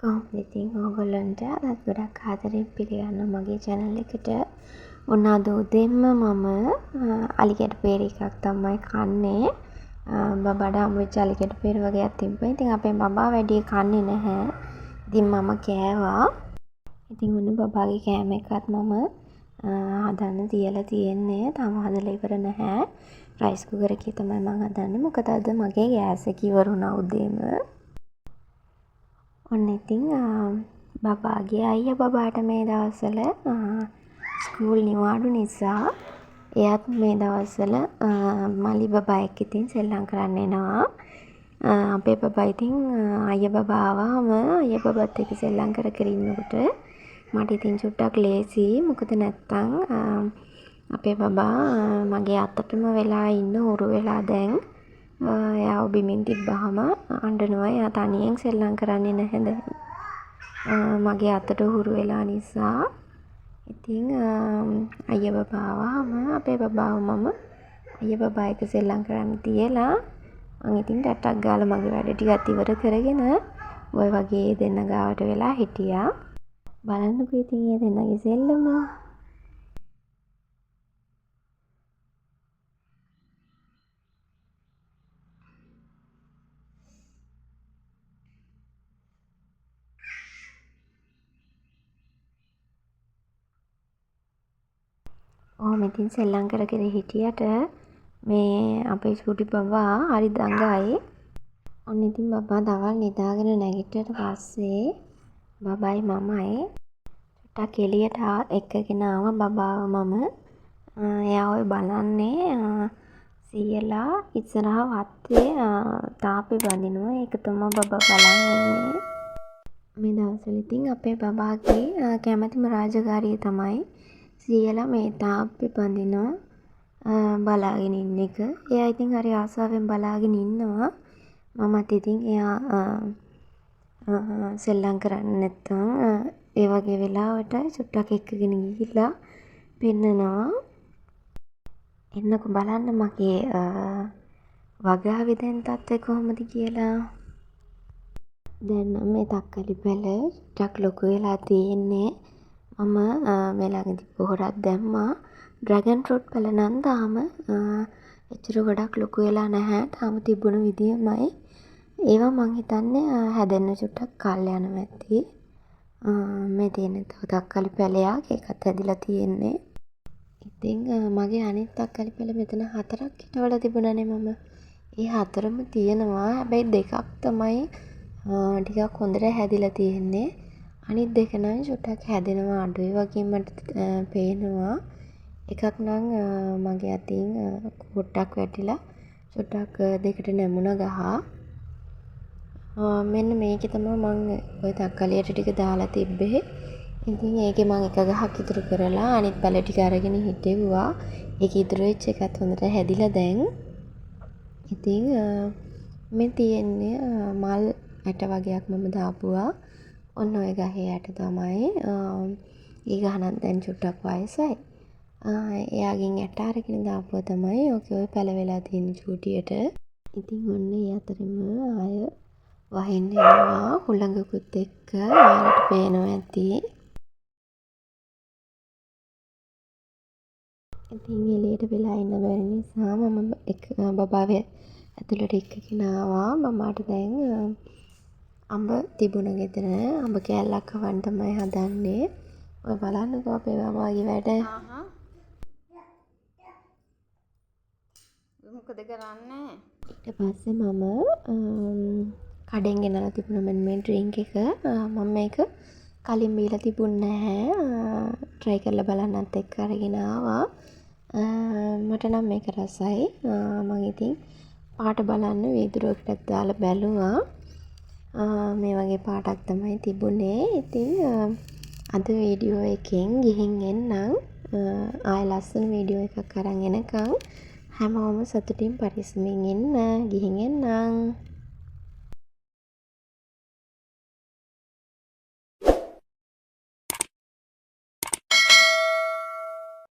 කොහොමද ඉතින් ඕගොල්ලන්ට අදත් ගොඩක් ආදරෙන් පිළිගන්නවා මගේ channel එකට. ඔන්න අද උදේන්ම මම අලිකැට peer එකක් තමයි කන්නේ. බබාට හම්බ වෙච්ච අලිකැට peer වගේක් තිබ්බා. ඉතින් අපේ බබා වැඩි කන්නේ නැහැ. ඉතින් මම කෑවා. ඉතින් ඔන්න බබාගේ කෑම එකත් මම හදන්න තියලා තියෙන්නේ. තාම හදලා ඉවර නැහැ. රයිස් කුකර් එකේ තමයි මම හදන්නේ. මොකද අද මගේ ගෑස් එක ඉවර වුණා උදේම. ඔන්න ඉතින් බබාගේ අයියා බබාට මේ දවස්වල ස්කූල් නිවාඩු නිසා එයාත් මේ දවස්වල මලි බබා එක්ක ඉතින් සෙල්ලම් කරන්න එනවා. අපේ බබා ඉතින් අයියා බබා ආවම අයියා බබාත් එක්ක සෙල්ලම් කර කර ඉන්නකොට මට ඉතින් චුට්ටක් ලේසි. මොකද නැත්තම් අපේ බබා මගේ අතටම වෙලා ඉන්න උරු වෙලා දැන් එයාව බිමින් තිබ්බහම අඬනවා. එයා තනියෙන් සෙල්ලම් කරන්නේ නැහැ දැන්. මගේ අතට හුරු වෙලා නිසා. ඉතින් අයියා බබා ආවම අපේ බබාව මම අයියා බබා එක්ක සෙල්ලම් කරන්න තියලා මං ඉතින් ටටක් ගාලා මගේ වැඩ ටිකත් ඉවර කරගෙන ඔය වගේ දෙන්න ගාවට වෙලා හිටියා. බලන්නකෝ ඉතින් ඒ දෙන්නගේ සෙල්ලම. ඔහොම ඉතින් සෙල්ලම් කර කර හිටියට මේ අපේ චූටි බබා හරි දඟයි. ඔන්න ඉතින් බබා දවල් නිදාගෙන නැගිට්ටට පස්සේ බබායි මමයි ටක් එළියට එක්කගෙන ආවා බබාව මම. එයා ඔය බලන්නේ සීයලා ඉස්සරහ වත්තේ තාප්පේ බඳිනවා. ඒක තමයි බබා බලන් ඉන්නේ. මේ දවස්වල ඉතින් අපේ බබාගේ කැමැතිම රාජකාරිය තමයි සීයලා මේ තාප්පේ බඳිනවා බලාගෙන ඉන්න එක. එයා ඉතින් හරි ආසාවෙන් බලාගෙන ඉන්නවා. මමත් ඉතින් එයා සෙල්ලම් කරන්නේ නැත්තම් ඒ වගේ වෙලාවට චුට්ටක් එක්කගෙන ගිහිල්ලා පෙන්නනවා. එන්නකෝ බලන්න මගේ වගාවේ දැන් තත්ත්වය කොහොමද කියලා. දැන් නම් මේ තක්කලි පැල ටිකක් ලොකු වෙලා තියෙන්නේ. මම මේ ළඟදී පොහොරක් දැම්මා. ඩ්‍රැගන් ෆෘට් පැල නම් තාම එච්චර ගොඩක් ලොකු වෙලා නැහැ. තාම තිබුණු විදියමයි. ඒවා මං හිතන්නේ හැදෙන්න චුට්ටක් කල් යනවා ඇති. මේ තියෙන තක්කලි පැලයක් ඒකත් හැදිලා තියෙන්නේ. ඉතින් මගේ අනිත් තක්කලි පැල මෙතන 4ක් හිටවල තිබුණානේ මම. ඒ 4ම තියෙනවා. හැබැයි 2ක් තමයි ටිකක් හොඳට හැදිලා තියෙන්නේ. අනිත් 2 නම් චුට්ටක් හැදෙනවා අඩුයි වගේ මට පේනවා. එකක් නම් මගේ අතින් පොට්ටක් වැටිලා චුට්ටක් දෙකට නැමුණ ගහ. මෙන්න මේකේ තමයි මම ওই තක්කලියට ටික දාලා තිබ්බේ. ඉතින් ඒකේ මම එක ගහක් ඉතුරු කරලා අනිත් පැල ටික අරගෙන හිටෙව්වා. ඒක ඉතුරු වෙච්ච එකත් හොඳට හැදිලා දැන්. ඉතින් මේ තියෙන්නේ මල් ඇට වගේක් මම දාපුවා. ඔන්න ඔය ගහේ ඇට තමයි. ඒ ගහ නම් දැන් චුට්ටක් වයසයි. එයාගෙන් ඇට අරගෙන දාපුවා තමයි ඔකේ ඔය පැල වෙලා තියෙන චූටියට. ඉතින් ඔන්න ඒ අතරෙම ආය වහින්න එනවා හුළඟකුත් එක්ක. ඔයාලට පේනවා ඇති. ඉතින් එළියට වෙලා ඉන්න බැරි නිසා මම බබාව ඇතුළට එක්කගෙන ආවා. මමාට දැන් අඹ තිබුණ ගෙදර අඹ කෑල්ලක් කවන්න තමයි හදන්නේ. ඔය බලන්නකෝ අපේ බබාගේ වැඩ. මොකද කරන්නේ? ඊට පස්සේ මම කඩෙන් ගෙනලා තිබුණ මේ ඩ්‍රින්ක් එක මම මේක කලින් බීලා තිබුණේ නැහැ. try කරලා බලන්නත් එක්ක අරගෙන ආවා. මට නම් මේක රසයි. මම ඉතින් පාට බලන්න වීදුරුවකටත් දාලා බැලුවා. මේ වගේ පාටක් තමයි තිබුණේ. ඉතින් අද වීඩියෝ එකෙන් ගිහින් එන්නම්. ආයෙ ලස්සන වීඩියෝ එකක් අරන් එනකම් හැමෝම සතුටින් පරිස්සමින් ඉන්න. ගිහින් එන්නම්.